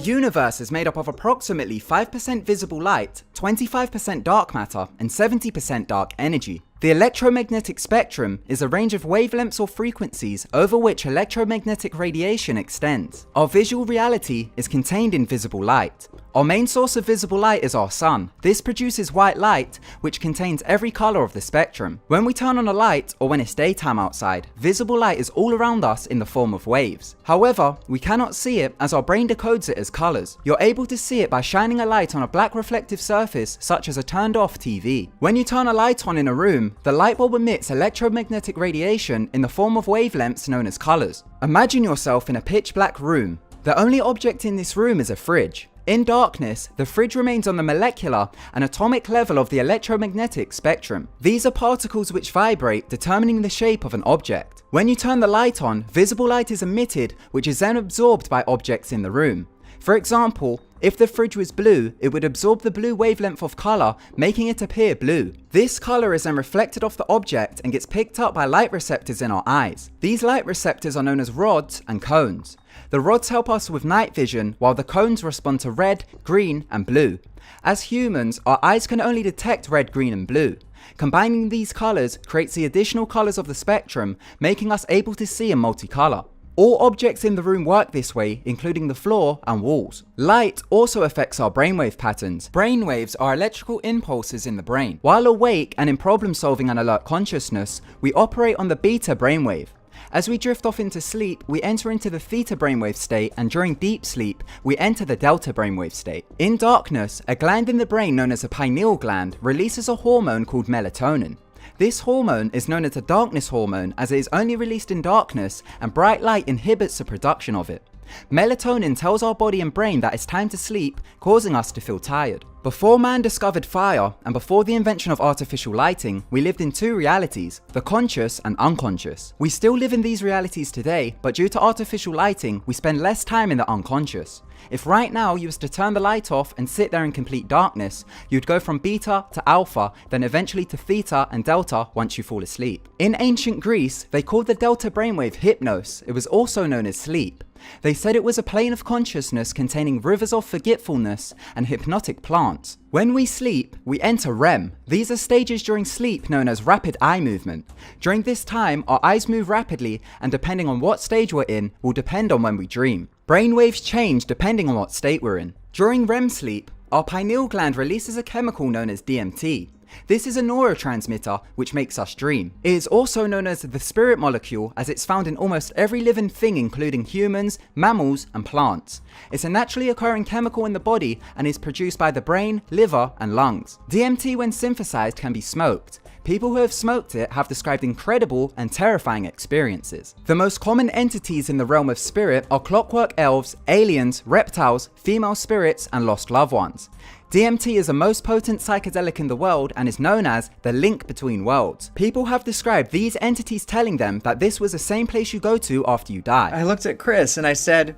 universe is made up of approximately 5% visible light, 25% dark matter, and 70% dark energy. The electromagnetic spectrum is a range of wavelengths or frequencies over which electromagnetic radiation extends. Our visual reality is contained in visible light. Our main source of visible light is our sun. This produces white light, which contains every color of the spectrum. When we turn on a light, or when it's daytime outside, visible light is all around us in the form of waves. However, we cannot see it as our brain decodes it as colors. You're able to see it by shining a light on a black reflective surface, such as a turned off TV. When you turn a light on in a room, the light bulb emits electromagnetic radiation in the form of wavelengths known as colors. Imagine yourself in a pitch black room. The only object in this room is a fridge. In darkness, the fridge remains on the molecular and atomic level of the electromagnetic spectrum. These are particles which vibrate, determining the shape of an object. When you turn the light on, visible light is emitted, which is then absorbed by objects in the room. For example, if the fridge was blue, it would absorb the blue wavelength of color, making it appear blue. This color is then reflected off the object and gets picked up by light receptors in our eyes. These light receptors are known as rods and cones. The rods help us with night vision, while the cones respond to red, green, and blue. As humans, our eyes can only detect red, green, and blue. Combining these colors creates the additional colors of the spectrum, making us able to see in multicolor. All objects in the room work this way, including the floor and walls. Light also affects our brainwave patterns. Brainwaves are electrical impulses in the brain. While awake and in problem-solving and alert consciousness, we operate on the beta brainwave. As we drift off into sleep, we enter into the theta brainwave state, and during deep sleep, we enter the delta brainwave state. In darkness, a gland in the brain known as a pineal gland releases a hormone called melatonin. This hormone is known as a darkness hormone as it is only released in darkness, and bright light inhibits the production of it. Melatonin tells our body and brain that it's time to sleep, causing us to feel tired. Before man discovered fire, and before the invention of artificial lighting, we lived in two realities, the conscious and unconscious. We still live in these realities today, but due to artificial lighting, we spend less time in the unconscious. If right now you was to turn the light off and sit there in complete darkness, you'd go from beta to alpha, then eventually to theta and delta once you fall asleep. In ancient Greece, they called the delta brainwave hypnos. It was also known as sleep. They said it was a plane of consciousness containing rivers of forgetfulness and hypnotic plants. When we sleep, we enter REM. These are stages during sleep known as rapid eye movement. During this time, our eyes move rapidly, and depending on what stage we're in, will depend on when we dream. Brainwaves change depending on what state we're in. During REM sleep, our pineal gland releases a chemical known as DMT. This is a neurotransmitter which makes us dream. It is also known as the spirit molecule, as it's found in almost every living thing including humans, mammals, and plants. It's a naturally occurring chemical in the body and is produced by the brain, liver, and lungs. DMT when synthesized can be smoked. People who have smoked it have described incredible and terrifying experiences. The most common entities in the realm of spirit are clockwork elves, aliens, reptiles, female spirits, and lost loved ones. DMT is the most potent psychedelic in the world and is known as the link between worlds. People have described these entities telling them that this was the same place you go to after you die. I looked at Chris and I said,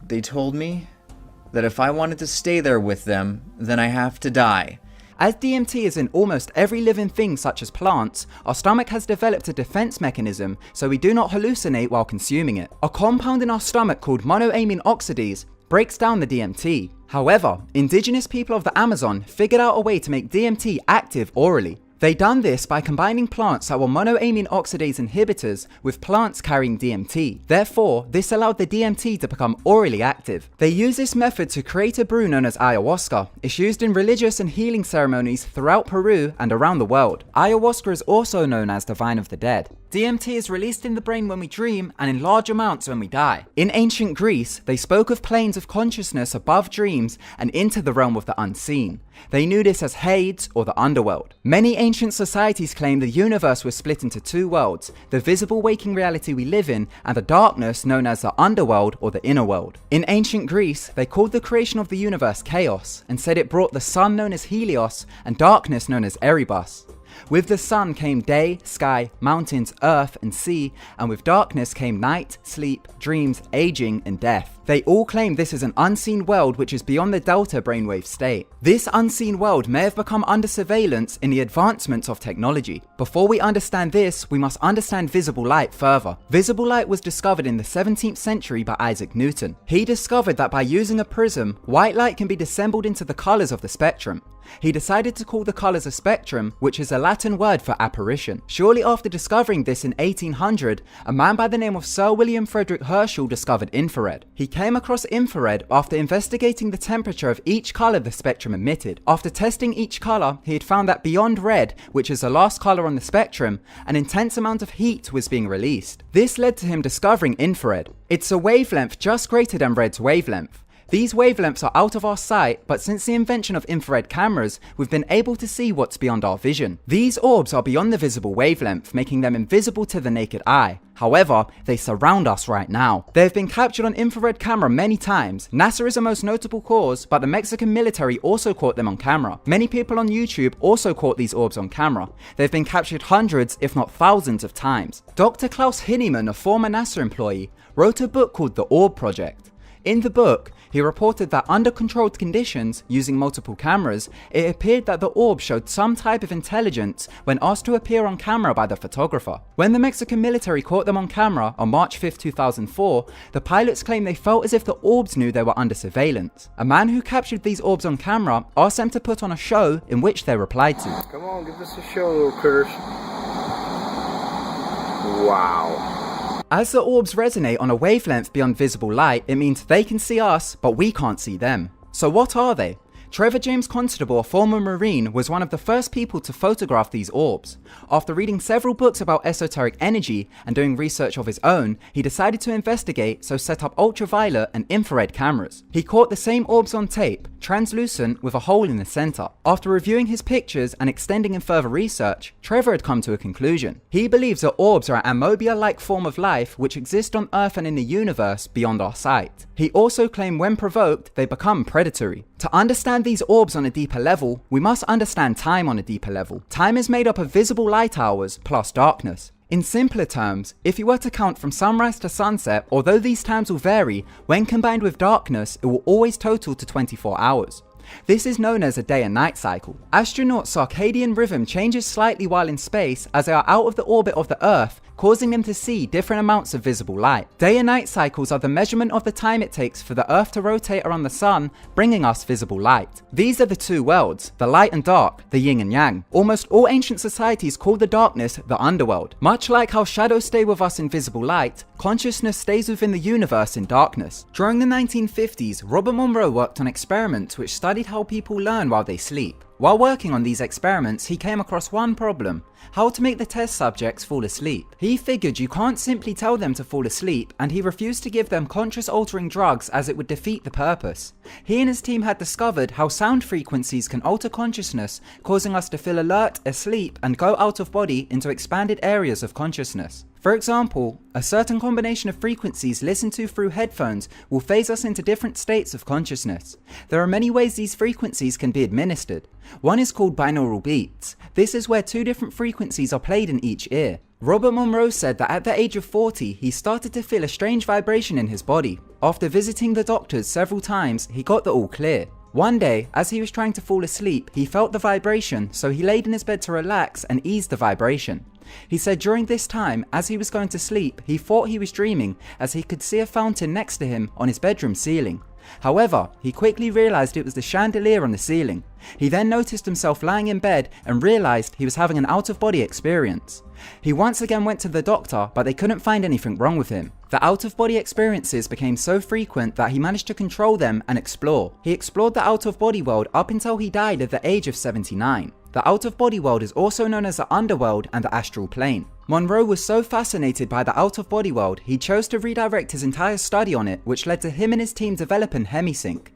they told me that if I wanted to stay there with them, then I have to die. As DMT is in almost every living thing such as plants, our stomach has developed a defense mechanism so we do not hallucinate while consuming it. A compound in our stomach called monoamine oxidase breaks down the DMT. However, indigenous people of the Amazon figured out a way to make DMT active orally. They done this by combining plants that were monoamine oxidase inhibitors with plants carrying DMT. Therefore, this allowed the DMT to become orally active. They use this method to create a brew known as ayahuasca. It's used in religious and healing ceremonies throughout Peru and around the world. Ayahuasca is also known as the vine of the dead. DMT is released in the brain when we dream and in large amounts when we die. In ancient Greece, they spoke of planes of consciousness above dreams and into the realm of the unseen. They knew this as Hades or the underworld. Many ancient societies claim the universe was split into two worlds, the visible waking reality we live in and the darkness known as the underworld or the inner world. In ancient Greece, they called the creation of the universe chaos and said it brought the sun known as Helios and darkness known as Erebus. With the sun came day, sky, mountains, earth, and sea, and with darkness came night, sleep, dreams, aging, and death. They all claim this is an unseen world which is beyond the delta brainwave state. This unseen world may have become under surveillance in the advancements of technology. Before we understand this, we must understand visible light further. Visible light was discovered in the 17th century by Isaac Newton. He discovered that by using a prism, white light can be dissembled into the colours of the spectrum. He decided to call the colours a spectrum, which is a Latin word for apparition. Shortly after discovering this in 1800, a man by the name of Sir William Frederick Herschel discovered infrared. He came across infrared after investigating the temperature of each colour the spectrum emitted. After testing each colour, he had found that beyond red, which is the last colour on the spectrum, an intense amount of heat was being released. This led to him discovering infrared. It's a wavelength just greater than red's wavelength. These wavelengths are out of our sight, but since the invention of infrared cameras, we've been able to see what's beyond our vision. These orbs are beyond the visible wavelength, making them invisible to the naked eye. However, they surround us right now. They have been captured on infrared camera many times. NASA is the most notable cause, but the Mexican military also caught them on camera. Many people on YouTube also caught these orbs on camera. They've been captured hundreds, if not thousands of times. Dr. Klaus Hinneman, a former NASA employee, wrote a book called The Orb Project. In the book, he reported that under controlled conditions, using multiple cameras, it appeared that the orb showed some type of intelligence when asked to appear on camera by the photographer. When the Mexican military caught them on camera on March 5, 2004, the pilots claimed they felt as if the orbs knew they were under surveillance. A man who captured these orbs on camera asked them to put on a show in which they replied to, "Come on, give us a show, little critters." Wow. As the orbs resonate on a wavelength beyond visible light, it means they can see us, but we can't see them. So what are they? Trevor James Constable, a former Marine, was one of the first people to photograph these orbs. After reading several books about esoteric energy and doing research of his own, he decided to investigate, so set up ultraviolet and infrared cameras. He caught the same orbs on tape, translucent with a hole in the center. After reviewing his pictures and extending in further research, Trevor had come to a conclusion. He believes that orbs are an amobia-like form of life which exist on Earth and in the universe beyond our sight. He also claimed when provoked, they become predatory. To understand these orbs on a deeper level, we must understand time on a deeper level. Time is made up of visible light hours plus darkness. In simpler terms, if you were to count from sunrise to sunset, although these times will vary, when combined with darkness, it will always total to 24 hours. This is known as a day and night cycle. Astronauts' circadian rhythm changes slightly while in space as they are out of the orbit of the Earth, causing them to see different amounts of visible light. Day and night cycles are the measurement of the time it takes for the Earth to rotate around the sun, bringing us visible light. These are the two worlds, the light and dark, the yin and yang. Almost all ancient societies call the darkness the underworld. Much like how shadows stay with us in visible light, consciousness stays within the universe in darkness. During the 1950s, Robert Monroe worked on experiments which studied how people learn while they sleep. While working on these experiments, he came across one problem: how to make the test subjects fall asleep. He figured you can't simply tell them to fall asleep, and he refused to give them conscious altering drugs as it would defeat the purpose. He and his team had discovered how sound frequencies can alter consciousness, causing us to feel alert, asleep, and go out of body into expanded areas of consciousness. For example, a certain combination of frequencies listened to through headphones will phase us into different states of consciousness. There are many ways these frequencies can be administered. One is called binaural beats. This is where two different frequencies are played in each ear. Robert Monroe said that at the age of 40, he started to feel a strange vibration in his body. After visiting the doctors several times, he got the all clear. One day, as he was trying to fall asleep, he felt the vibration, so he laid in his bed to relax and ease the vibration. He said during this time, as he was going to sleep, he thought he was dreaming as he could see a fountain next to him on his bedroom ceiling. However, he quickly realized it was the chandelier on the ceiling. He then noticed himself lying in bed and realized he was having an out-of-body experience. He once again went to the doctor, but they couldn't find anything wrong with him. The out-of-body experiences became so frequent that he managed to control them and explore. He explored the out-of-body world up until he died at the age of 79. The out-of-body world is also known as the underworld and the astral plane. Monroe was so fascinated by the out-of-body world, he chose to redirect his entire study on it, which led to him and his team developing hemisync.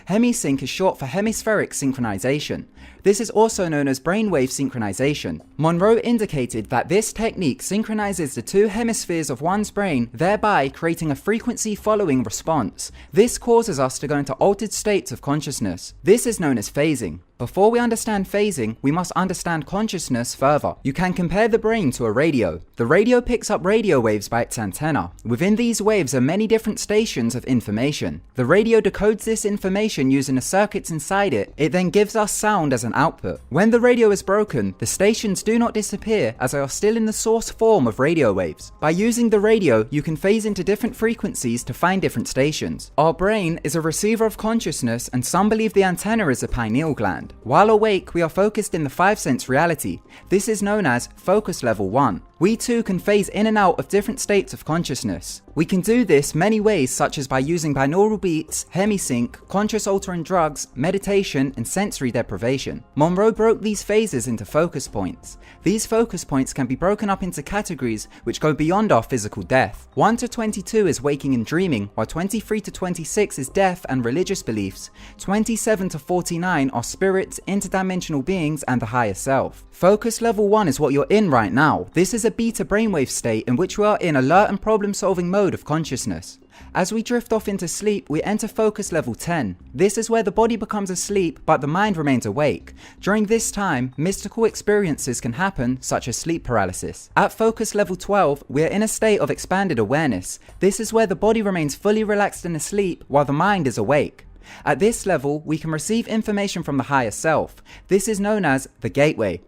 Hemisync is short for hemispheric synchronization. This is also known as brainwave synchronization. Monroe indicated that this technique synchronizes the two hemispheres of one's brain, thereby creating a frequency-following response. This causes us to go into altered states of consciousness. This is known as phasing. Before we understand phasing, we must understand consciousness further. You can compare the brain to a radio. The radio picks up radio waves by its antenna. Within these waves are many different stations of information. The radio decodes this information using the circuits inside it. It then gives us sound as an output. When the radio is broken, the stations do not disappear as they are still in the source form of radio waves. By using the radio, you can phase into different frequencies to find different stations. Our brain is a receiver of consciousness, and some believe the antenna is a pineal gland. While awake, we are focused in the five-sense reality. This is known as focus level 1. We too can phase in and out of different states of consciousness. We can do this many ways, such as by using binaural beats, hemisync, conscious altering drugs, meditation, and sensory deprivation. Monroe broke these phases into focus points. These focus points can be broken up into categories which go beyond our physical death. 1 to 22 is waking and dreaming, while 23 to 26 is death and religious beliefs. 27 to 49 are spirits, interdimensional beings, and the higher self. Focus level 1 is what you're in right now. This is a beta brainwave state in which we are in alert and problem-solving mode of consciousness. As we drift off into sleep, we enter focus level 10. This is where the body becomes asleep, but the mind remains awake. During this time, mystical experiences can happen, such as sleep paralysis. At focus level 12, we are in a state of expanded awareness. This is where the body remains fully relaxed and asleep, while the mind is awake. At this level, we can receive information from the higher self. This is known as the gateway.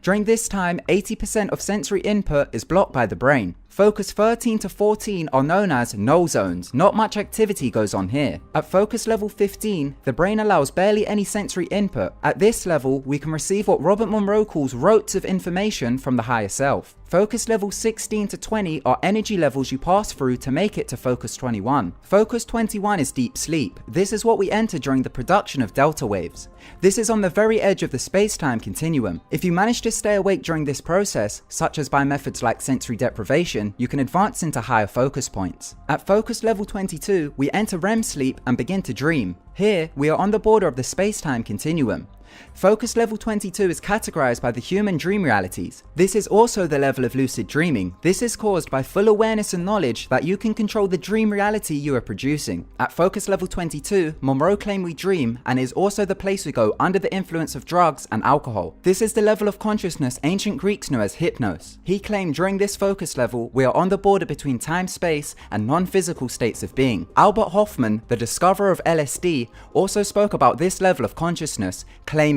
During this time, 80% of sensory input is blocked by the brain. Focus 13 to 14 are known as null zones. Not much activity goes on here. At focus level 15, the brain allows barely any sensory input. At this level, we can receive what Robert Monroe calls rotes of information from the higher self. Focus level 16 to 20 are energy levels you pass through to make it to focus 21. Focus 21 is deep sleep. This is what we enter during the production of delta waves. This is on the very edge of the space-time continuum. If you manage to stay awake during this process, such as by methods like sensory deprivation, you can advance into higher focus points. At focus level 22, we enter REM sleep and begin to dream. Here, we are on the border of the space-time continuum. Focus level 22 is categorized by the human dream realities. This is also the level of lucid dreaming. This is caused by full awareness and knowledge that you can control the dream reality you are producing. At focus level 22, Monroe claimed we dream, and is also the place we go under the influence of drugs and alcohol. This is the level of consciousness ancient Greeks knew as hypnos. He claimed during this focus level, we are on the border between time, space, and non-physical states of being. Albert Hofmann, the discoverer of LSD, also spoke about this level of consciousness, claiming,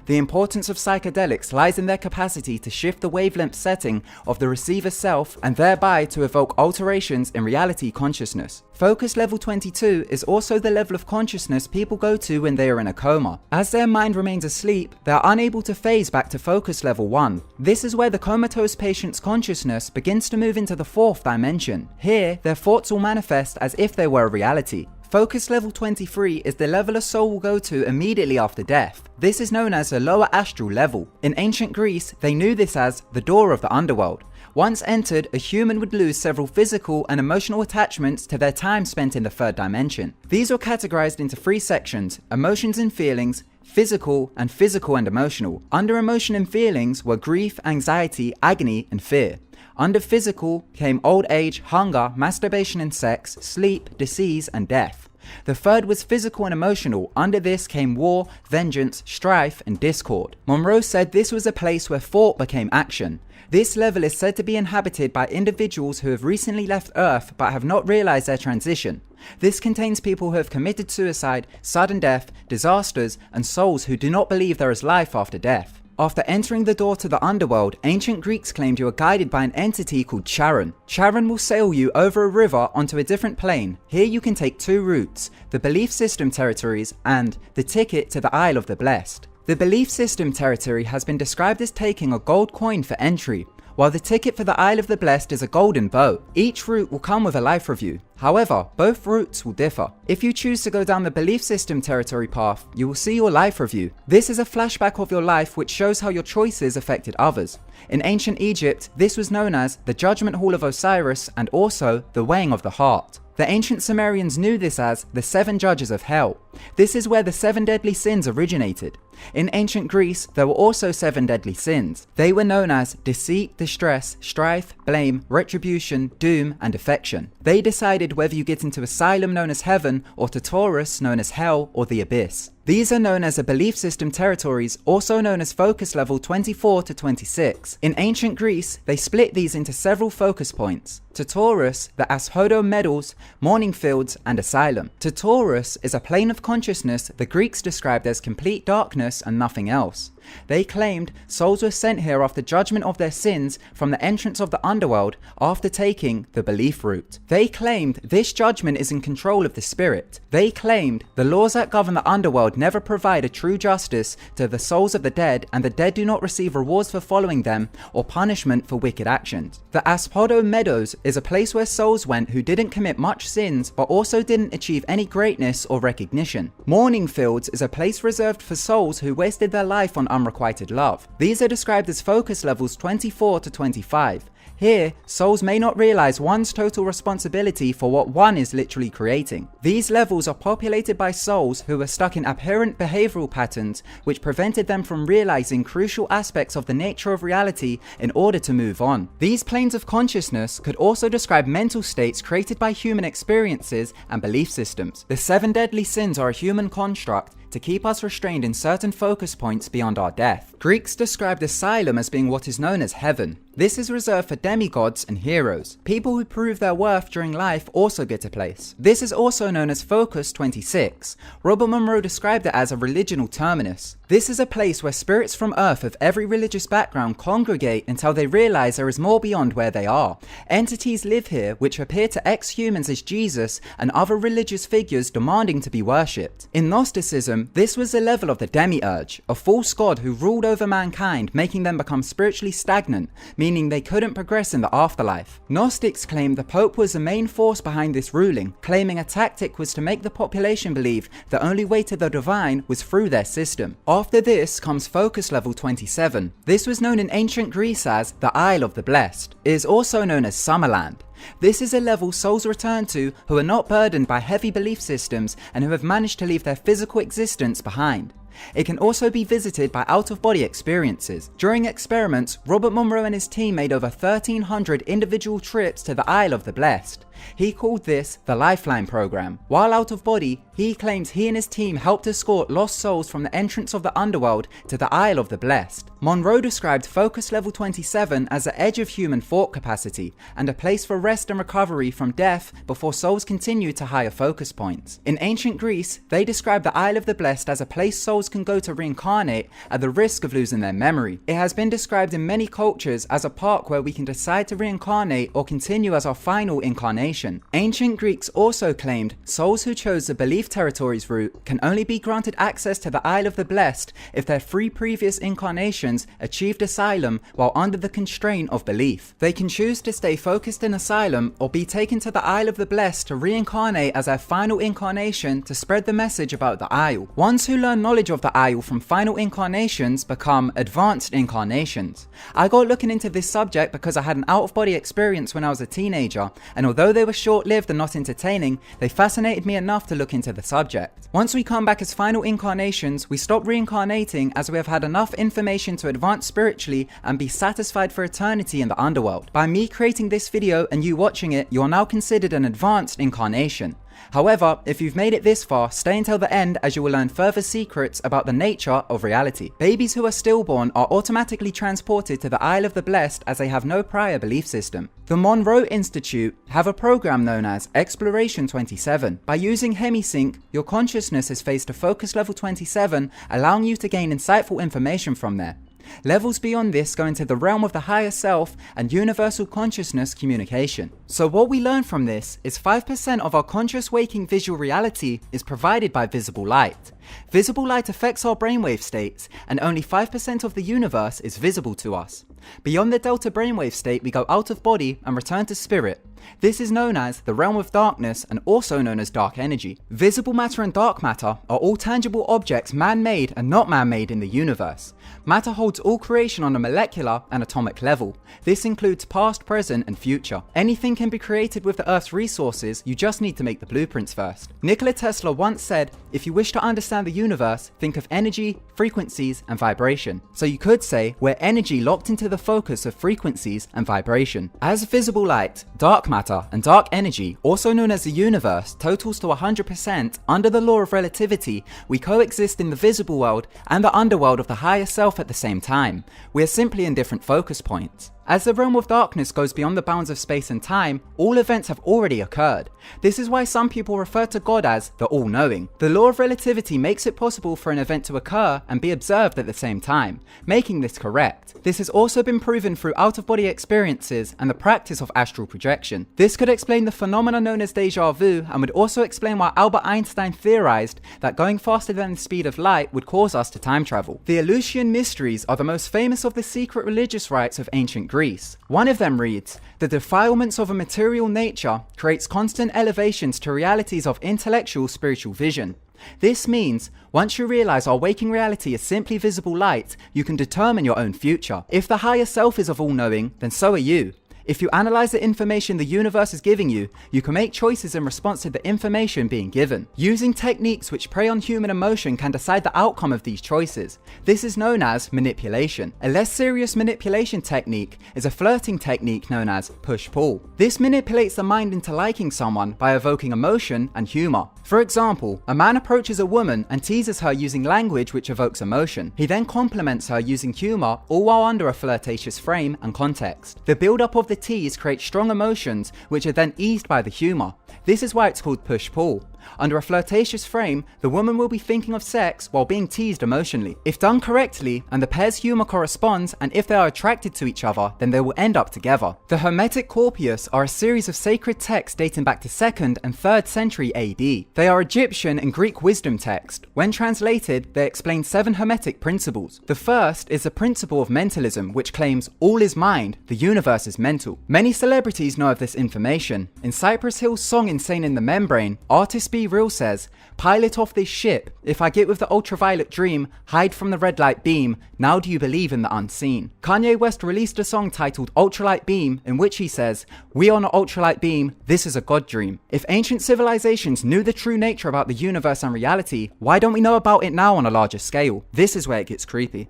the importance of psychedelics lies in their capacity to shift the wavelength setting of the receiver self and thereby to evoke alterations in reality consciousness. Focus level 22 is also the level of consciousness people go to when they are in a coma. As their mind remains asleep, they are unable to phase back to focus level 1. This is where the comatose patient's consciousness begins to move into the fourth dimension. Here, their thoughts will manifest as if they were a reality. Focus level 23 is the level a soul will go to immediately after death. This is known as the lower astral level. In ancient Greece, they knew this as the door of the underworld. Once entered, a human would lose several physical and emotional attachments to their time spent in the third dimension. These were categorized into 3 sections: emotions and feelings, physical and emotional. Under emotion and feelings were grief, anxiety, agony, and fear. Under physical came old age, hunger, masturbation and sex, sleep, disease, and death. The third was physical and emotional. Under this came war, vengeance, strife, and discord. Monroe said this was a place where thought became action. This level is said to be inhabited by individuals who have recently left Earth but have not realized their transition. This contains people who have committed suicide, sudden death, disasters, and souls who do not believe there is life after death. After entering the door to the underworld, ancient Greeks claimed you are guided by an entity called Charon. Charon will sail you over a river onto a different plane. Here you can take 2 routes: the belief system territories and the ticket to the Isle of the Blessed. The belief system territory has been described as taking a gold coin for entry, while the ticket for the Isle of the Blessed is a golden boat. Each route will come with a life review. However, both routes will differ. If you choose to go down the belief system territory path, you will see your life review. This is a flashback of your life which shows how your choices affected others. In ancient Egypt, this was known as the Judgment Hall of Osiris and also the Weighing of the Heart. The ancient Sumerians knew this as the 7 judges of hell. This is where the 7 deadly sins originated. In ancient Greece, there were also 7 deadly sins. They were known as deceit, distress, strife, blame, retribution, doom, and affection. They decided whether you get into asylum known as heaven, or to Taurus known as hell or the abyss. These are known as the belief system territories, also known as focus level 24 to 26. In ancient Greece, they split these into several focus points. To Taurus, the Asphodo Meadows, Mourning Fields, and Asylum. To Taurus is a plane of consciousness the Greeks described as complete darkness and nothing else. They claimed souls were sent here after judgment of their sins from the entrance of the underworld after taking the belief route. They claimed this judgment is in control of the spirit. They claimed the laws that govern the underworld never provide a true justice to the souls of the dead, and the dead do not receive rewards for following them or punishment for wicked actions. The Asphodo Meadows is a place where souls went who didn't commit much sins but also didn't achieve any greatness or recognition. Mourning Fields is a place reserved for souls who wasted their life on unrequited love. These are described as focus levels 24 to 25. Here, souls may not realize one's total responsibility for what one is literally creating. These levels are populated by souls who were stuck in aberrant behavioral patterns which prevented them from realizing crucial aspects of the nature of reality in order to move on. These planes of consciousness could also describe mental states created by human experiences and belief systems. The 7 deadly sins are a human construct to keep us restrained in certain focus points beyond our death. Greeks described asylum as being what is known as heaven. This is reserved for demigods and heroes. People who prove their worth during life also get a place. This is also known as Focus 26. Robert Monroe described it as a religional terminus. This is a place where spirits from Earth of every religious background congregate until they realize there is more beyond where they are. Entities live here which appear to ex-humans as Jesus and other religious figures demanding to be worshipped. In Gnosticism, this was the level of the demiurge, a false god who ruled over mankind, making them become spiritually stagnant, meaning they couldn't progress in the afterlife. Gnostics claimed the Pope was the main force behind this ruling, claiming a tactic was to make the population believe the only way to the divine was through their system. After this comes focus level 27. This was known in ancient Greece as the Isle of the Blessed. It is also known as Summerland. This is a level souls return to who are not burdened by heavy belief systems and who have managed to leave their physical existence behind. It can also be visited by out-of-body experiences. During experiments, Robert Monroe and his team made over 1,300 individual trips to the Isle of the Blessed. He called this the Lifeline program. While out of body, he claims he and his team helped escort lost souls from the entrance of the underworld to the Isle of the Blessed. Monroe described Focus Level 27 as the edge of human thought capacity and a place for rest and recovery from death before souls continue to higher focus points. In ancient Greece, they described the Isle of the Blessed as a place souls can go to reincarnate at the risk of losing their memory. It has been described in many cultures as a park where we can decide to reincarnate or continue as our final incarnation. Ancient Greeks also claimed souls who chose the belief territories route can only be granted access to the Isle of the Blessed if their 3 previous incarnations achieved asylum while under the constraint of belief. They can choose to stay focused in asylum or be taken to the Isle of the Blessed to reincarnate as their final incarnation to spread the message about the Isle. Ones who learn knowledge of the Isle from final incarnations become advanced incarnations. I got looking into this subject because I had an out-of-body experience when I was a teenager, and although they were short-lived and not entertaining, they fascinated me enough to look into the subject. Once we come back as final incarnations, we stop reincarnating as we have had enough information to advance spiritually and be satisfied for eternity in the underworld. By me creating this video and you watching it, you are now considered an advanced incarnation. However, if you've made it this far, stay until the end as you will learn further secrets about the nature of reality. Babies who are stillborn are automatically transported to the Isle of the Blessed as they have no prior belief system. The Monroe Institute have a program known as Exploration 27. By using HemiSync, your consciousness is phased to Focus Level 27, allowing you to gain insightful information from there. Levels beyond this go into the realm of the higher self and universal consciousness communication. So what we learn from this is 5% of our conscious waking visual reality is provided by visible light. Visible light affects our brainwave states, and only 5% of the universe is visible to us. Beyond the delta brainwave state, we go out of body and return to spirit. This is known as the realm of darkness and also known as dark energy. Visible matter and dark matter are all tangible objects man-made and not man-made in the universe. Matter holds all creation on a molecular and atomic level. This includes past, present and future. Anything can be created with the Earth's resources, you just need to make the blueprints first. Nikola Tesla once said, if you wish to understand the universe, think of energy, frequencies, and vibration. So you could say, we're energy locked into the focus of frequencies and vibration. As visible light, dark matter, and dark energy, also known as the universe, totals to 100%, under the law of relativity, we coexist in the visible world and the underworld of the higher self at the same time. We are simply in different focus points. As the realm of darkness goes beyond the bounds of space and time, all events have already occurred. This is why some people refer to God as the all-knowing. The law of relativity makes it possible for an event to occur and be observed at the same time, making this correct. This has also been proven through out-of-body experiences and the practice of astral projection. This could explain the phenomena known as déjà vu and would also explain why Albert Einstein theorized that going faster than the speed of light would cause us to time travel. The Eleusinian mysteries are the most famous of the secret religious rites of ancient Greece. One of them reads, the defilements of a material nature creates constant elevations to realities of intellectual spiritual vision. This means, once you realize our waking reality is simply visible light, you can determine your own future. If the higher self is of all-knowing, then so are you. If you analyze the information the universe is giving you, you can make choices in response to the information being given. Using techniques which prey on human emotion can decide the outcome of these choices. This is known as manipulation. A less serious manipulation technique is a flirting technique known as push-pull. This manipulates the mind into liking someone by evoking emotion and humor. For example, a man approaches a woman and teases her using language which evokes emotion. He then compliments her using humor, all while under a flirtatious frame and context. The build-up of the tease creates strong emotions which are then eased by the humor. This is why it's called push-pull. Under a flirtatious frame, the woman will be thinking of sex while being teased emotionally. If done correctly, and the pair's humor corresponds, and if they are attracted to each other, then they will end up together. The Hermetic Corpus are a series of sacred texts dating back to 2nd and 3rd century AD. They are Egyptian and Greek wisdom texts. When translated, they explain 7 Hermetic principles. The first is the principle of mentalism, which claims all is mind, the universe is mental. Many celebrities know of this information. In Cypress Hill's song Insane in the Membrane, artist Be Real says, pilot off this ship, if I get with the ultraviolet dream, hide from the red light beam, now do you believe in the unseen? Kanye West released a song titled Ultralight Beam, in which he says, we on an ultralight beam, this is a God dream. If ancient civilizations knew the true nature about the universe and reality, why don't we know about it now on a larger scale? This is where it gets creepy.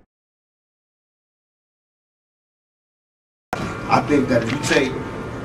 I think that if you take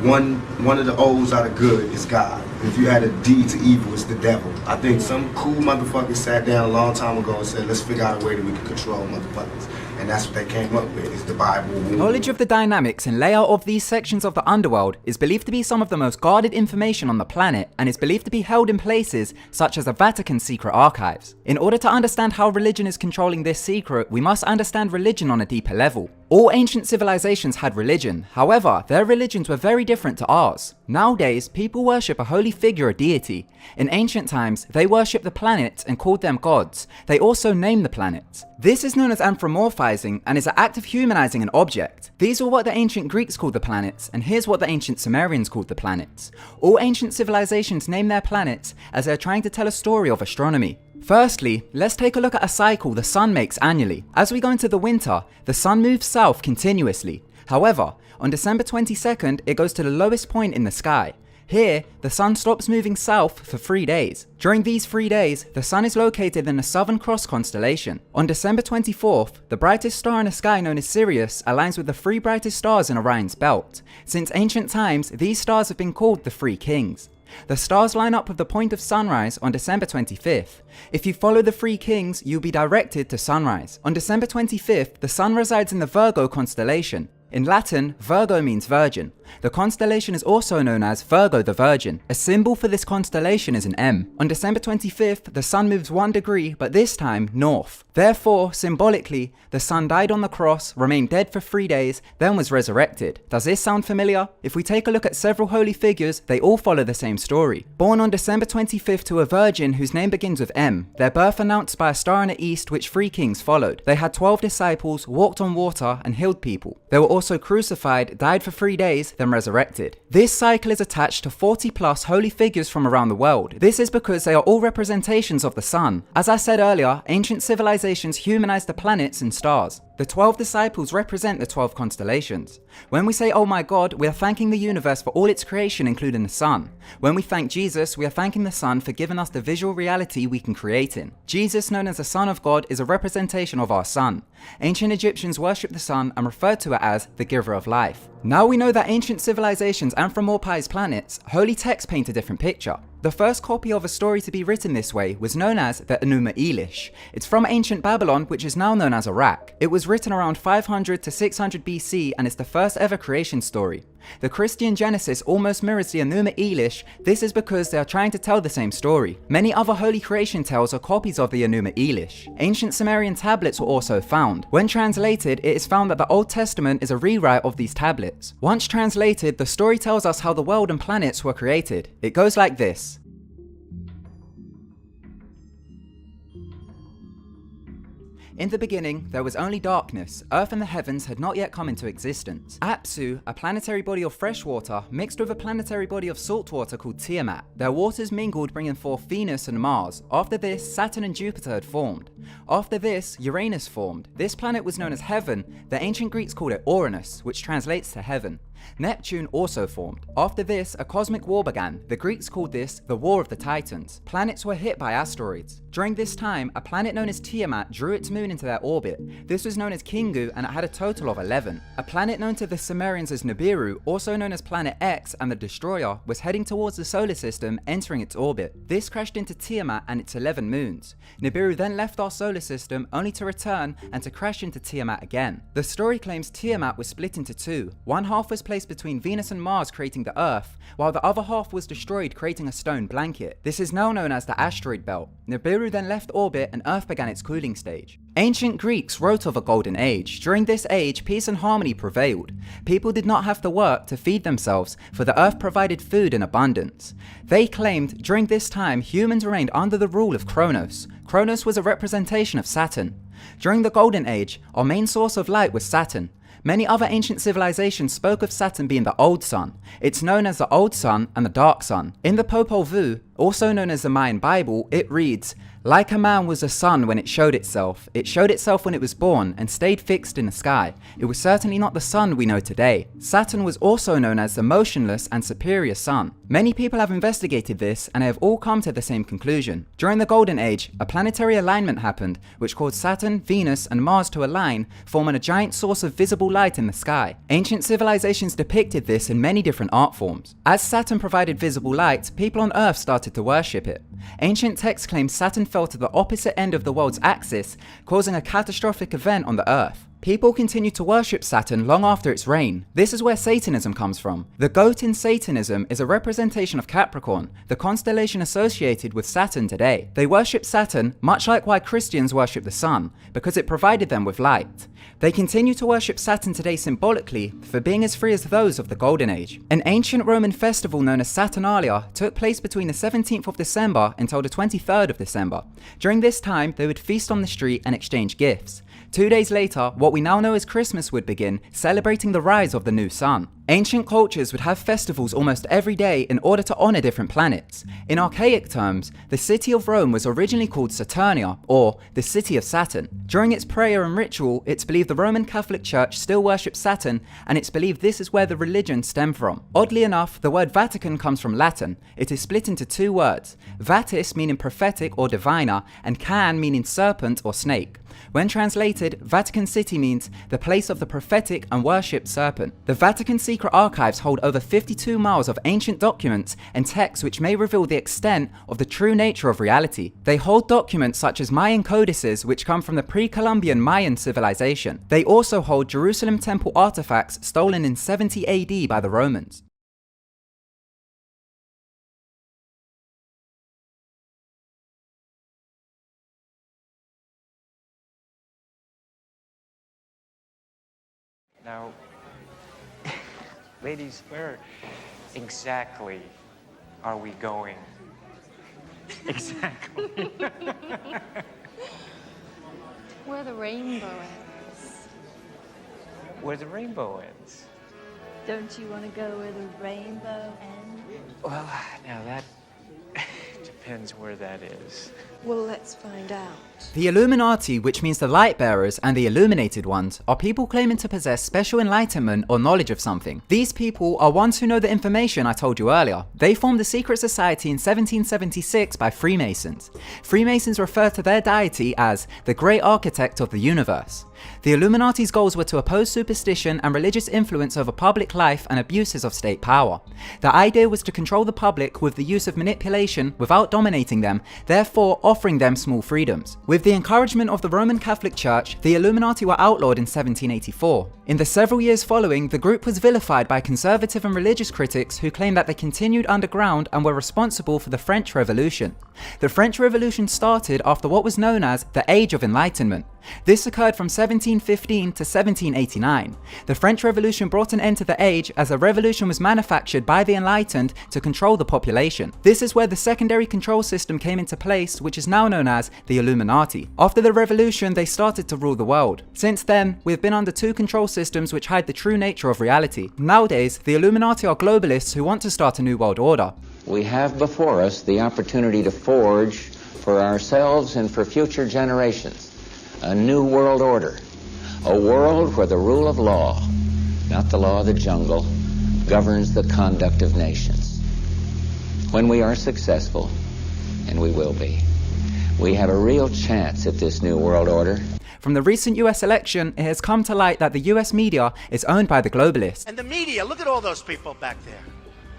one of the O's out of good, it's God. If you had a D to evil, it's the devil. I think some cool motherfuckers sat down a long time ago and said, let's figure out a way that we can control motherfuckers. And that's what they came up with, is the Bible. Knowledge of the dynamics and layout of these sections of the underworld is believed to be some of the most guarded information on the planet, and is believed to be held in places such as the Vatican's secret archives. In order to understand how religion is controlling this secret, we must understand religion on a deeper level. All ancient civilizations had religion, however, their religions were very different to ours. Nowadays, people worship a holy figure or deity. In ancient times, they worshipped the planets and called them gods. They also named the planets. This is known as anthropomorphizing and is an act of humanizing an object. These are what the ancient Greeks called the planets, and here's what the ancient Sumerians called the planets. All ancient civilizations name their planets as they're trying to tell a story of astronomy. Firstly, let's take a look at a cycle the sun makes annually. As we go into the winter, the sun moves south continuously. However, on December 22nd, it goes to the lowest point in the sky. Here, the sun stops moving south for 3 days. During these 3 days, the sun is located in the Southern Cross constellation. On December 24th, the brightest star in the sky, known as Sirius, aligns with the 3 brightest stars in Orion's belt. Since ancient times, these stars have been called the 3 kings. The stars line up with the point of sunrise on December 25th. If you follow the 3 kings, you'll be directed to sunrise. On December 25th, the sun resides in the Virgo constellation. In Latin, Virgo means virgin. The constellation is also known as Virgo the Virgin. A symbol for this constellation is an M. On December 25th, the sun moves 1 degree, but this time north. Therefore, symbolically, the sun died on the cross, remained dead for 3 days, then was resurrected. Does this sound familiar? If we take a look at several holy figures, they all follow the same story. Born on December 25th to a virgin whose name begins with M, their birth announced by a star in the east which 3 kings followed. They had 12 disciples, walked on water, and healed people. They were also crucified, died for 3 days, then resurrected. This cycle is attached to 40 plus holy figures from around the world. This is because they are all representations of the sun. As I said earlier, ancient civilizations humanized the planets and stars. The 12 disciples represent the 12 constellations. When we say, "Oh my God," we are thanking the universe for all its creation, including the sun. When we thank Jesus, we are thanking the sun for giving us the visual reality we can create in. Jesus, known as the Son of God, is a representation of our sun. Ancient Egyptians worshipped the sun and referred to it as the giver of life. Now we know that ancient civilizations anthropomorphized planets, holy texts paint a different picture. The first copy of a story to be written this way was known as the Enuma Elish. It's from ancient Babylon, which is now known as Iraq. It was written around 500 to 600 BC and is the first ever creation story. The Christian Genesis almost mirrors the Enuma Elish. This is because they are trying to tell the same story. Many other holy creation tales are copies of the Enuma Elish. Ancient Sumerian tablets were also found. When translated, it is found that the Old Testament is a rewrite of these tablets. Once translated, the story tells us how the world and planets were created. It goes like this. In the beginning, there was only darkness. Earth and the heavens had not yet come into existence. Apsu, a planetary body of fresh water, mixed with a planetary body of salt water called Tiamat. Their waters mingled, bringing forth Venus and Mars. After this, Saturn and Jupiter had formed. After this, Uranus formed. This planet was known as Heaven. The ancient Greeks called it Uranus, which translates to heaven. Neptune also formed. After this, a cosmic war began. The Greeks called this the War of the Titans. Planets were hit by asteroids. During this time, a planet known as Tiamat drew its moon into their orbit. This was known as Kingu, and it had a total of 11. A planet known to the Sumerians as Nibiru, also known as Planet X and the Destroyer, was heading towards the solar system, entering its orbit. This crashed into Tiamat and its 11 moons. Nibiru then left our solar system, only to return and to crash into Tiamat again. The story claims Tiamat was split into two. One half was placed between Venus and Mars, creating the Earth, while the other half was destroyed, creating a stone blanket. This is now known as the asteroid belt. Nibiru then left orbit and Earth began its cooling stage. Ancient Greeks wrote of a golden age. During this age, peace and harmony prevailed. People did not have to work to feed themselves, for the earth provided food in abundance. They claimed during this time humans reigned under the rule of Kronos. Kronos was a representation of Saturn. During the Golden Age, our main source of light was Saturn. Many other ancient civilizations spoke of Saturn being the Old Sun. It's known as the Old Sun and the Dark Sun. In the Popol Vuh, also known as the Mayan Bible, it reads, "Like a man was the sun when it showed itself. It showed itself when it was born and stayed fixed in the sky. It was certainly not the sun we know today." Saturn was also known as the motionless and superior sun. Many people have investigated this and they have all come to the same conclusion. During the Golden Age, a planetary alignment happened, which caused Saturn, Venus, and Mars to align, forming a giant source of visible light in the sky. Ancient civilizations depicted this in many different art forms. As Saturn provided visible light, people on Earth started to worship it. Ancient texts claim Saturn fell to the opposite end of the world's axis, causing a catastrophic event on the Earth. People continued to worship Saturn long after its reign. This is where Satanism comes from. The goat in Satanism is a representation of Capricorn, the constellation associated with Saturn today. They worship Saturn much like why Christians worship the sun, because it provided them with light. They continue to worship Saturn today symbolically for being as free as those of the Golden Age. An ancient Roman festival known as Saturnalia took place between the 17th of December until the 23rd of December. During this time, they would feast on the street and exchange gifts. 2 days later, what we now know as Christmas would begin, celebrating the rise of the new sun. Ancient cultures would have festivals almost every day in order to honor different planets. In archaic terms, the city of Rome was originally called Saturnia, or the city of Saturn. During its prayer and ritual, it's believed the Roman Catholic Church still worships Saturn, and it's believed this is where the religion stemmed from. Oddly enough, the word Vatican comes from Latin. It is split into two words, vatis meaning prophetic or diviner, and can meaning serpent or snake. When translated, Vatican City means the place of the prophetic and worshipped serpent. The Vatican secret archives hold over 52 miles of ancient documents and texts which may reveal the extent of the true nature of reality. They hold documents such as Mayan codices which come from the pre-Columbian Mayan civilization. They also hold Jerusalem temple artifacts stolen in 70 AD by the Romans. Now, ladies, where exactly are we going? Exactly. Where the rainbow ends. Where the rainbow ends. Don't you want to go where the rainbow ends? Well, now that depends where that is. Well, let's find out. The Illuminati, which means the light bearers and the illuminated ones, are people claiming to possess special enlightenment or knowledge of something. These people are ones who know the information I told you earlier. They formed the secret society in 1776 by Freemasons. Freemasons refer to their deity as the Great Architect of the Universe. The Illuminati's goals were to oppose superstition and religious influence over public life and abuses of state power. The idea was to control the public with the use of manipulation without dominating them, therefore offering them small freedoms. With the encouragement of the Roman Catholic Church, the Illuminati were outlawed in 1784. In the several years following, the group was vilified by conservative and religious critics who claimed that they continued underground and were responsible for the French Revolution. The French Revolution started after what was known as the Age of Enlightenment. This occurred from 1715 to 1789. The French Revolution brought an end to the age as a revolution was manufactured by the enlightened to control the population. This is where the secondary control system came into place, which is now known as the Illuminati. After the revolution, they started to rule the world. Since then, we've been under two control systems which hide the true nature of reality. Nowadays, the Illuminati are globalists who want to start a new world order. We have before us the opportunity to forge for ourselves and for future generations a new world order, a world where the rule of law, not the law of the jungle, governs the conduct of nations. When we are successful, and we will be, we have a real chance at this new world order. From the recent US election, it has come to light that the US media is owned by the globalists. And the media, look at all those people back there.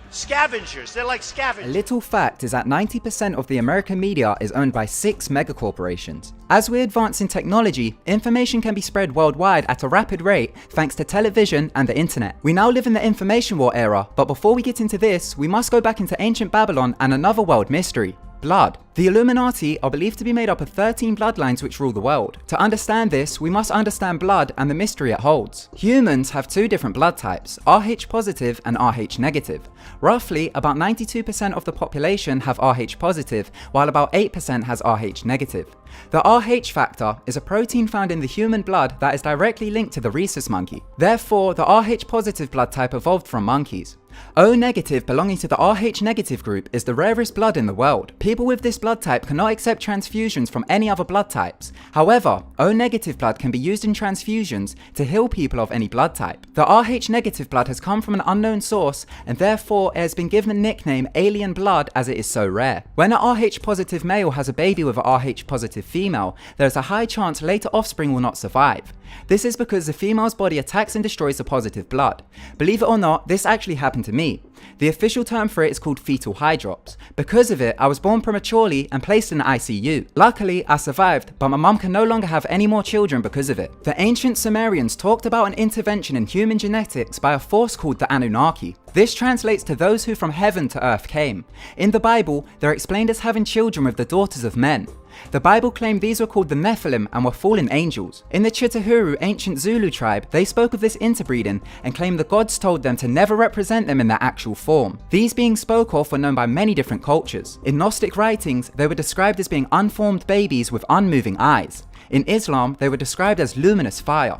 Scavengers, they're like A scavengers. little fact is that 90% of the American media is owned by 6 megacorporations. As we advance in technology, information can be spread worldwide at a rapid rate thanks to television and the internet. We now live in the information war era, but before we get into this, we must go back into ancient Babylon and another world mystery: blood. The Illuminati are believed to be made up of 13 bloodlines which rule the world. To understand this, we must understand blood and the mystery it holds. Humans have two different blood types, Rh positive and Rh negative. Roughly, about 92% of the population have Rh positive, while about 8% has Rh negative. The Rh factor is a protein found in the human blood that is directly linked to the rhesus monkey. Therefore, the Rh positive blood type evolved from monkeys. O negative belonging to the Rh negative group is the rarest blood in the world. People with this blood type cannot accept transfusions from any other blood types. However, O negative blood can be used in transfusions to heal people of any blood type. The Rh negative blood has come from an unknown source, and therefore it has been given the nickname alien blood as it is so rare. When a Rh positive male has a baby with a Rh positive female, there is a high chance later offspring will not survive. This is because the female's body attacks and destroys the positive blood. Believe it or not, this actually happened to me. The official term for it is called fetal hydrops. Because of it, I was born prematurely and placed in the ICU. Luckily, I survived, but my mum can no longer have any more children because of it. The ancient Sumerians talked about an intervention in human genetics by a force called the Anunnaki. This translates to those who from heaven to earth came. In the Bible, they're explained as having children with the daughters of men. The Bible claimed these were called the Nephilim and were fallen angels. In the Chitahuru ancient Zulu tribe, they spoke of this interbreeding and claimed the gods told them to never represent them in their actual form. These beings spoke of were known by many different cultures. In Gnostic writings, they were described as being unformed babies with unmoving eyes. In Islam, they were described as luminous fire.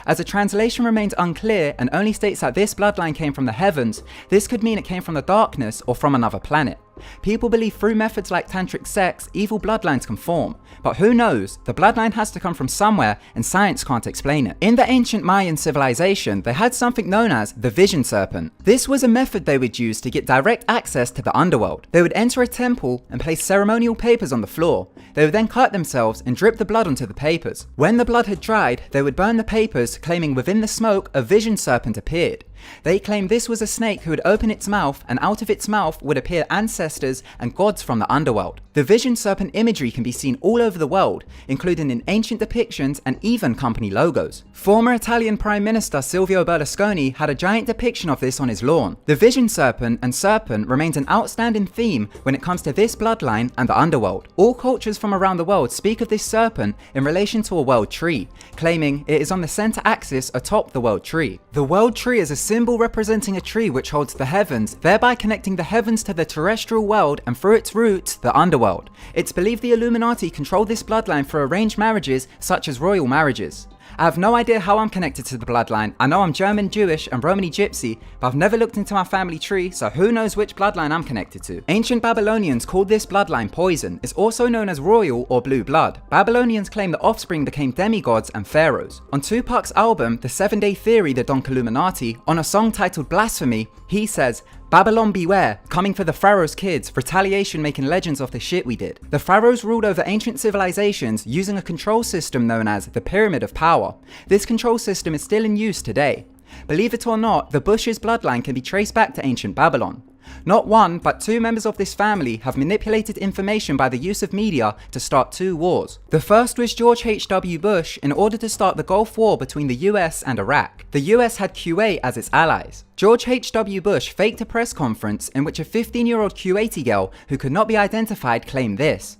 As the translation remains unclear and only states that this bloodline came from the heavens, this could mean it came from the darkness or from another planet. People believe through methods like tantric sex, evil bloodlines can form. But who knows, the bloodline has to come from somewhere and science can't explain it. In the ancient Mayan civilization, they had something known as the vision serpent. This was a method they would use to get direct access to the underworld. They would enter a temple and place ceremonial papers on the floor. They would then cut themselves and drip the blood onto the papers. When the blood had dried, they would burn the papers, claiming within the smoke a vision serpent appeared. They claimed this was a snake who would open its mouth, and out of its mouth would appear ancestors and gods from the underworld. The vision serpent imagery can be seen all over the world, including in ancient depictions and even company logos. Former Italian Prime Minister Silvio Berlusconi had a giant depiction of this on his lawn. The vision serpent and serpent remains an outstanding theme when it comes to this bloodline and the underworld. All cultures from around the world speak of this serpent in relation to a world tree, claiming it is on the center axis atop the world tree. The world tree is a symbol representing a tree which holds the heavens, thereby connecting the heavens to the terrestrial world and through its roots, the underworld. It's believed the Illuminati control this bloodline for arranged marriages such as royal marriages. I have no idea how I'm connected to the bloodline. I know I'm German, Jewish, and Romani Gypsy, but I've never looked into my family tree, so who knows which bloodline I'm connected to. Ancient Babylonians called this bloodline poison. It's also known as royal or blue blood. Babylonians claim the offspring became demigods and pharaohs. On Tupac's album, The 7-Day Theory, The Donk Illuminati, on a song titled Blasphemy, he says, "Babylon beware, coming for the pharaoh's kids, retaliation making legends of the shit we did." The pharaohs ruled over ancient civilizations using a control system known as the Pyramid of Power. This control system is still in use today. Believe it or not, the Bush's bloodline can be traced back to ancient Babylon. Not one, but two members of this family have manipulated information by the use of media to start two wars. The first was George H.W. Bush in order to start the Gulf War between the US and Iraq. The US had Kuwait as its allies. George H.W. Bush faked a press conference in which a 15-year-old Kuwaiti girl who could not be identified claimed this.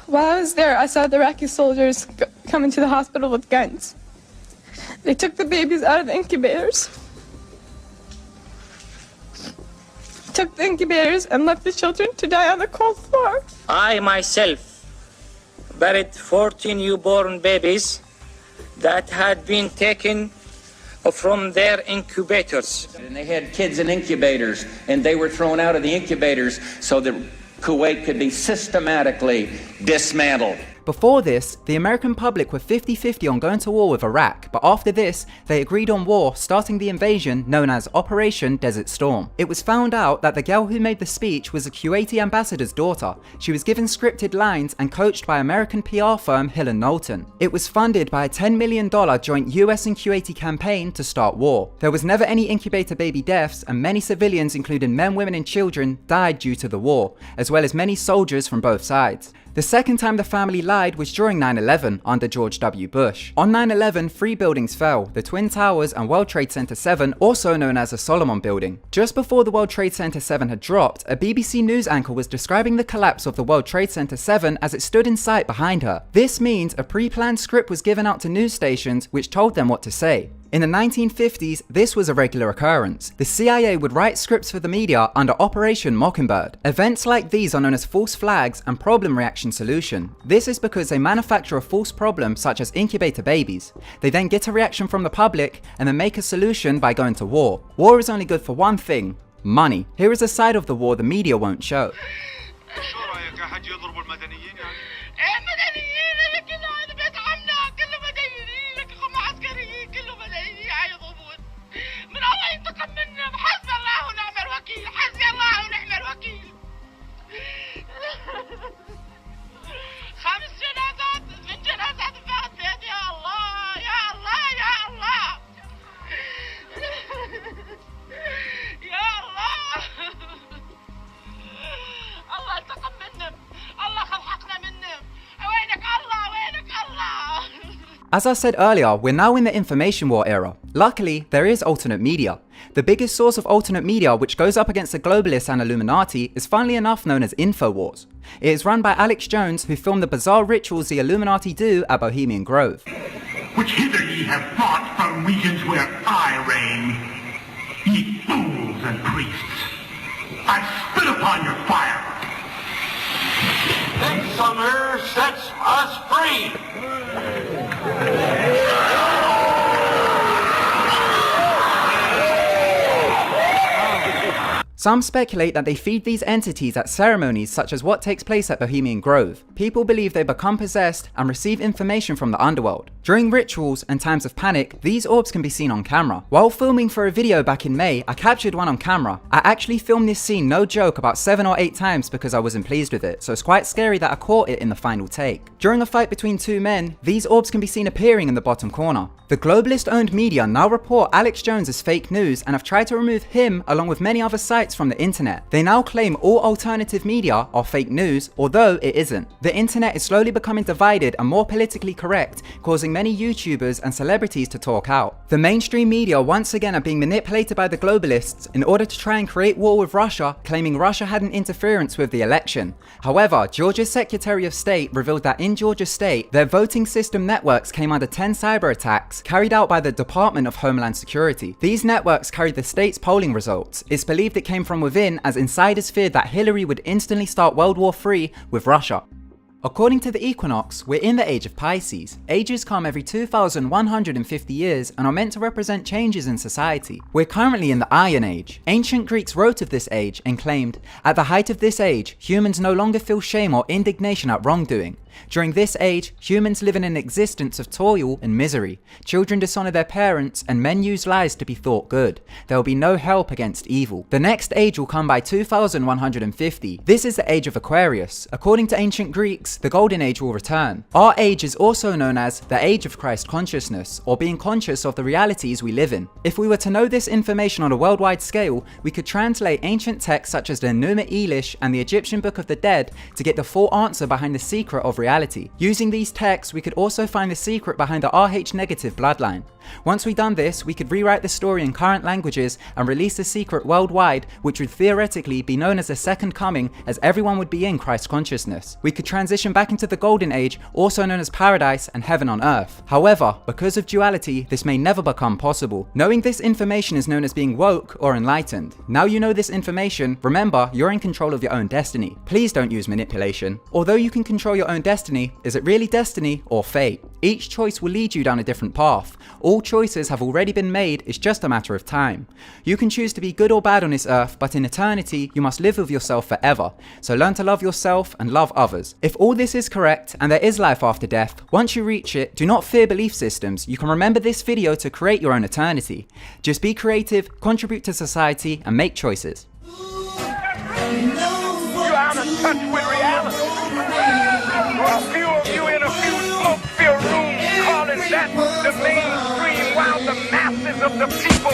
While I was there, I saw the Iraqi soldiers come into the hospital with guns. They took the babies out of the incubators. Took the incubators and left the children to die on the cold floor. I myself buried 14 newborn babies that had been taken from their incubators. And they had kids in incubators, and they were thrown out of the incubators so that Kuwait could be systematically dismantled. Before this, the American public were 50-50 on going to war with Iraq, but after this, they agreed on war, starting the invasion known as Operation Desert Storm. It was found out that the girl who made the speech was a Kuwaiti ambassador's daughter. She was given scripted lines and coached by American PR firm Hill & Knowlton. It was funded by a $10 million joint US and Kuwaiti campaign to start war. There was never any incubator baby deaths, and many civilians, including men, women and children, died due to the war, as well as many soldiers from both sides. The second time the family lied was during 9/11 under George W. Bush. On 9/11, 3 buildings fell, the Twin Towers and World Trade Center 7, also known as the Solomon Building. Just before the World Trade Center 7 had dropped, a BBC News anchor was describing the collapse of the World Trade Center 7 as it stood in sight behind her. This means a pre-planned script was given out to news stations which told them what to say. In the 1950s, this was a regular occurrence. The CIA would write scripts for the media under Operation Mockingbird. Events like these are known as false flags and problem reaction solution. This is because they manufacture a false problem such as incubator babies. They then get a reaction from the public and then make a solution by going to war. War is only good for one thing: money. Here is a side of the war the media won't show. As I said earlier, we're now in the information war era. Luckily, there is alternate media. The biggest source of alternate media which goes up against the globalists and Illuminati is funnily enough known as InfoWars. It is run by Alex Jones, who filmed the bizarre rituals the Illuminati do at Bohemian Grove. Which hither ye have brought from regions where I reign, ye fools and priests. I spit upon your fire. Midsummer sets us free. Some speculate that they feed these entities at ceremonies such as what takes place at Bohemian Grove. People believe they become possessed and receive information from the underworld. During rituals and times of panic, these orbs can be seen on camera. While filming for a video back in May, I captured one on camera. I actually filmed this scene, no joke, about 7 or 8 times because I wasn't pleased with it, so it's quite scary that I caught it in the final take. During a fight between 2 men, these orbs can be seen appearing in the bottom corner. The globalist-owned media now report Alex Jones as fake news and have tried to remove him along with many other sites from the internet. They now claim all alternative media are fake news, although it isn't. The internet is slowly becoming divided and more politically correct, causing many YouTubers and celebrities to talk out. The mainstream media once again are being manipulated by the globalists in order to try and create war with Russia, claiming Russia had an interference with the election. However, Georgia's Secretary of State revealed that in Georgia State, their voting system networks came under 10 cyber attacks carried out by the Department of Homeland Security. These networks carried the state's polling results. It's believed it came from within, as insiders feared that Hillary would instantly start World War III with Russia. According to the equinox, we're in the age of Pisces. Ages come every 2,150 years and are meant to represent changes in society. We're currently in the Iron Age. Ancient Greeks wrote of this age and claimed, "At the height of this age, humans no longer feel shame or indignation at wrongdoing. During this age, humans live in an existence of toil and misery. Children dishonor their parents and men use lies to be thought good. There will be no help against evil." The next age will come by 2150. This is the age of Aquarius. According to ancient Greeks, the golden age will return. Our age is also known as the age of Christ consciousness, or being conscious of the realities we live in. If we were to know this information on a worldwide scale, we could translate ancient texts such as the Enuma Elish and the Egyptian Book of the Dead to get the full answer behind the secret of reality. Using these texts, we could also find the secret behind the Rh negative bloodline. Once we've done this, we could rewrite the story in current languages and release the secret worldwide, which would theoretically be known as the second coming, as everyone would be in Christ consciousness. We could transition back into the golden age, also known as paradise and heaven on earth. However, because of duality, this may never become possible. Knowing this information is known as being woke or enlightened. Now you know this information, remember, you're in control of your own destiny. Please don't use manipulation. Although you can control your own destiny, is it really destiny or fate? Each choice will lead you down a different path. All choices have already been made, it's just a matter of time. You can choose to be good or bad on this earth, but in eternity, you must live with yourself forever. So learn to love yourself and love others. If all this is correct, and there is life after death, once you reach it, do not fear belief systems. You can remember this video to create your own eternity. Just be creative, contribute to society, and make choices. You're out of touch with reality. A few of you in a few smoke-filled rooms calling that the mainstream, while the masses of the people